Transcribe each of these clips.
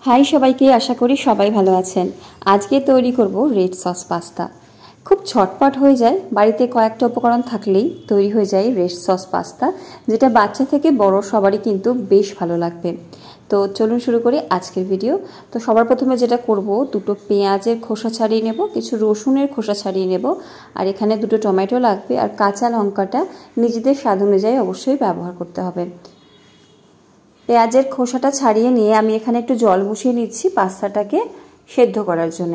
High সবাইকে, আশা করি সবাই ভালো আছেন। আজকে তৈরি করব রেড সস পাস্তা। খুব ঝটপট হয়ে যায়, বাড়িতে কয়েকটা উপকরণ থাকলেই তৈরি হয়ে যায় রেড সস পাস্তা, যেটা বাচ্চা থেকে বড় সবারই কিন্তু বেশ ভালো লাগবে। তো চলুন শুরু করি আজকের ভিডিও। তো সবার প্রথমে যেটা করব, দুটো পেঁয়াজের খোসা ছাড়িয়ে নেব, কিছু রসুনের খোসা ছাড়িয়ে নেব, আর এখানে দুটো টমেটো লাগবে, আর কাঁচা লঙ্কাটা নিজেদের স্বাদ অনুযায়ী অবশ্যই ব্যবহার করতে হবে। পেঁয়াজের খোসাটা ছাড়িয়ে নিয়ে আমি এখানে একটু জল বসিয়ে নিচ্ছি পাস্তাটাকে সেদ্ধ করার জন্য।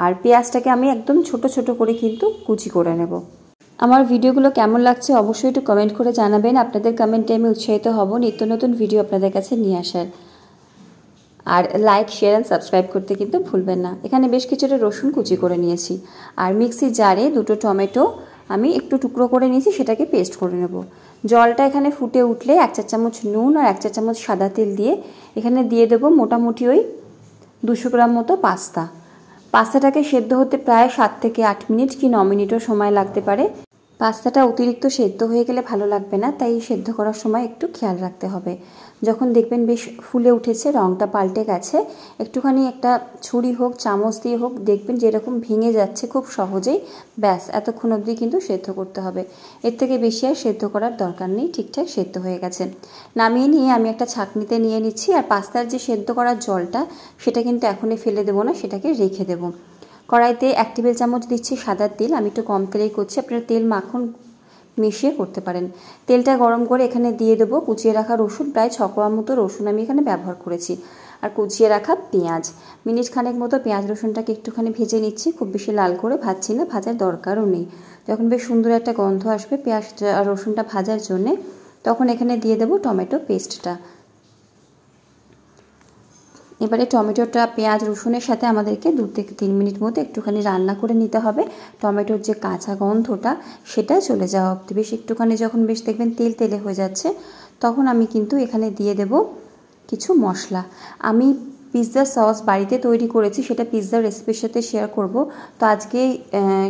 আর পেঁয়াজটাকে আমি একদম ছোট ছোট করে কিন্তু কুচি করে নেব। আমার ভিডিওগুলো কেমন লাগছে অবশ্যই একটু কমেন্ট করে জানাবেন। আপনাদের কমেন্টে আমি উৎসাহিত হব নিত্য নতুন ভিডিও আপনাদের কাছে নিয়ে আসার। আর লাইক, শেয়ার অ্যান্ড সাবস্ক্রাইব করতে কিন্তু ভুলবেন না। এখানে বেশ কিছুটা রসুন কুচি করে নিয়েছি, আর মিক্সি জারে দুটো টমেটো আমি একটু টুকরো করে নিয়েছি, সেটাকে পেস্ট করে নেব। জলটা এখানে ফুটে উঠলে 1 চা চামচ নুন আর 1 চা চামচ সাদা তেল দিয়ে এখানে দিয়ে দেবো মোটামুটি ওই 200 গ্রাম মতো পাস্তা। পাস্তাটাকে সেদ্ধ হতে প্রায় 7 থেকে 8 মিনিট কি 9 মিনিটও সময় লাগতে পারে। পাস্তাটা অতিরিক্ত সেদ্ধ হয়ে গেলে ভালো লাগবে না, তাই সেদ্ধ করার সময় একটু খেয়াল রাখতে হবে। যখন দেখবেন বেশ ফুলে উঠেছে, রঙটা পাল্টে গেছে, একটুখানি একটা ছুরি হোক, চামচ দিয়ে হোক, দেখবেন যেরকম ভেঙে যাচ্ছে খুব সহজেই, ব্যাস এতক্ষণ অবধি কিন্তু সেদ্ধ করতে হবে। এর থেকে বেশি আর সেদ্ধ করার দরকার নেই, ঠিকঠাক সেদ্ধ হয়ে গেছে। নামিয়ে নিয়ে আমি একটা ছাঁকনিতে নিয়ে নিচ্ছি, আর পাস্তার যে সেদ্ধ করার জলটা সেটা কিন্তু এখনই ফেলে দেবো না, সেটাকে রেখে দেবো। কড়াইতে 1 টেবিল চামচ দিচ্ছি সাদা তেল, আমি একটু কম তেলেই করছি, আপনারা তেল মাখন মিশিয়ে করতে পারেন। তেলটা গরম করে এখানে দিয়ে দেবো কুচিয়ে রাখা রসুন, প্রায় 6 কোয়া মতো রসুন আমি এখানে ব্যবহার করেছি, আর কুচিয়ে রাখা পেঁয়াজ। মিনিট খানেক মতো পেঁয়াজ রসুনটাকে একটুখানি ভেজে নিচ্ছি, খুব বেশি লাল করে ভাজছি না, ভাজার দরকারও নেই। যখন বেশ সুন্দর একটা গন্ধ আসবে পেঁয়াজ আর রসুনটা ভাজার জন্যে, তখন এখানে দিয়ে দেবো টমেটো পেস্টটা। এবারে টমেটোটা পেঁয়াজ রসুনের সাথে আমাদেরকে 2 থেকে 3 মিনিট মতো একটুখানি রান্না করে নিতে হবে। টমেটোর যে কাঁচা গন্ধটা সেটা চলে যাওয়া অবধি বেশ একটুখানি, যখন বেশ দেখবেন তেল তেলে হয়ে যাচ্ছে, তখন আমি কিন্তু এখানে দিয়ে দেব কিছু মশলা। আমি পিৎজা সস বাড়িতে তৈরি করেছি, সেটা পিৎজার রেসিপির সাথে শেয়ার করব। তো আজকে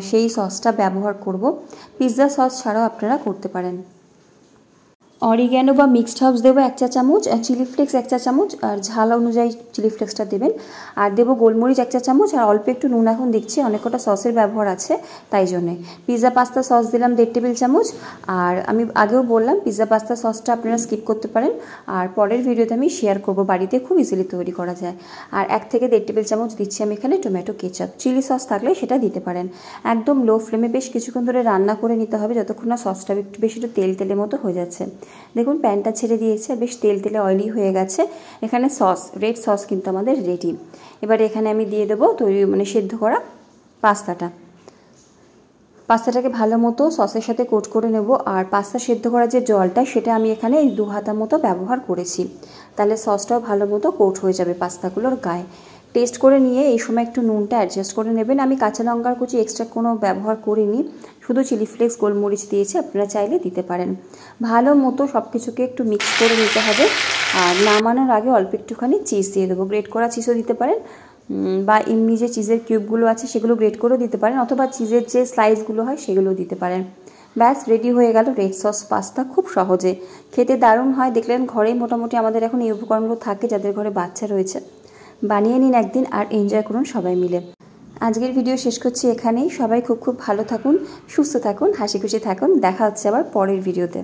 সেই সসটা ব্যবহার করব। পিৎজা সস ছাড়াও আপনারা করতে পারেন। অরিগ্যানো বা মিক্সড হার্বস দেবো 1 চা চামচ, আর চিলি ফ্লেক্স 1 চা চামচ, আর ঝাল অনুযায়ী চিলি ফ্লেক্সটা দেবেন। আর দেবো গোলমরিচ 1 চা চামচ, আর অল্প একটু নুন। এখন দেখছি অনেক কটা সসের ব্যবহার আছে, তাই জন্যে পিৎজা পাস্তা সস দিলাম 1.5 টেবিল চামচ। আর আমি আগেও বললাম পিৎজা পাস্তা সসটা আপনারা স্কিপ করতে পারেন, আর পরের ভিডিওতে আমি শেয়ার করব, বাড়িতে খুব ইজিলি তৈরি করা যায়। আর 1 থেকে 1.5 টেবিল চামচ দিচ্ছি আমি এখানে টমেটো কেচাপ। চিলি সস থাকলে সেটা দিতে পারেন। একদম লো ফ্লেমে বেশ কিছুক্ষণ ধরে রান্না করে নিতে হবে, যতক্ষণ না সসটা একটু বেশি একটু তেল তেলের মতো হয়ে যাচ্ছে। দেখুন প্যানটা ছেড়ে দিয়েছে, বেশ তেল তেলে অয়েলি হয়ে গেছে। এখানে সস, রেড সস কিন্তু আমাদের রেডি। এবারে এখানে আমি দিয়ে দেবো সেদ্ধ করা পাস্তাটাকে ভালো মতো সসের সাথে কোট করে নেব। আর পাস্তা সেদ্ধ করা যে জলটা, সেটা আমি এখানে 2 হাতা মতো ব্যবহার করেছি, তাহলে সসটাও ভালো মতো কোট হয়ে যাবে পাস্তাগুলোর গায়ে। টেস্ট করে নিয়ে এই সময় একটু নুনটা অ্যাডজাস্ট করে নেবেন। আমি কাঁচা লঙ্কার কুচি এক্সট্রা কোনো ব্যবহার করিনি, শুধু চিলি ফ্লেক্স গোলমরিচ দিয়েছি, আপনারা চাইলে দিতে পারেন। ভালো মতো সব কিছুকে একটু মিক্স করে নিতে হবে। আর নামানোর আগে অল্প একটুখানি চিজ দিয়ে দেবো, গ্রেট করা চিজও দিতে পারেন, বা এমনি যে চিজের কিউবগুলো আছে সেগুলো গ্রেট করেও দিতে পারেন, অথবা চিজের যে স্লাইসগুলো হয় সেগুলোও দিতে পারেন। ব্যাস রেডি হয়ে গেল রেড সস পাস্তা, খুব সহজে, খেতে দারুণ হয়। দেখলেন ঘরেই মোটামুটি আমাদের এখন এই উপকরণগুলো থাকে, যাদের ঘরে বাচ্চা রয়েছে। বানিয়ে নিন একদিন আর এনজয় করুন সবাই মিলে। আজকের ভিডিও শেষ করছি এখানেই। সবাই খুব ভালো থাকুন, সুস্থ থাকুন, হাসি খুশি থাকুন। দেখা হচ্ছে আবার পরের ভিডিওতে।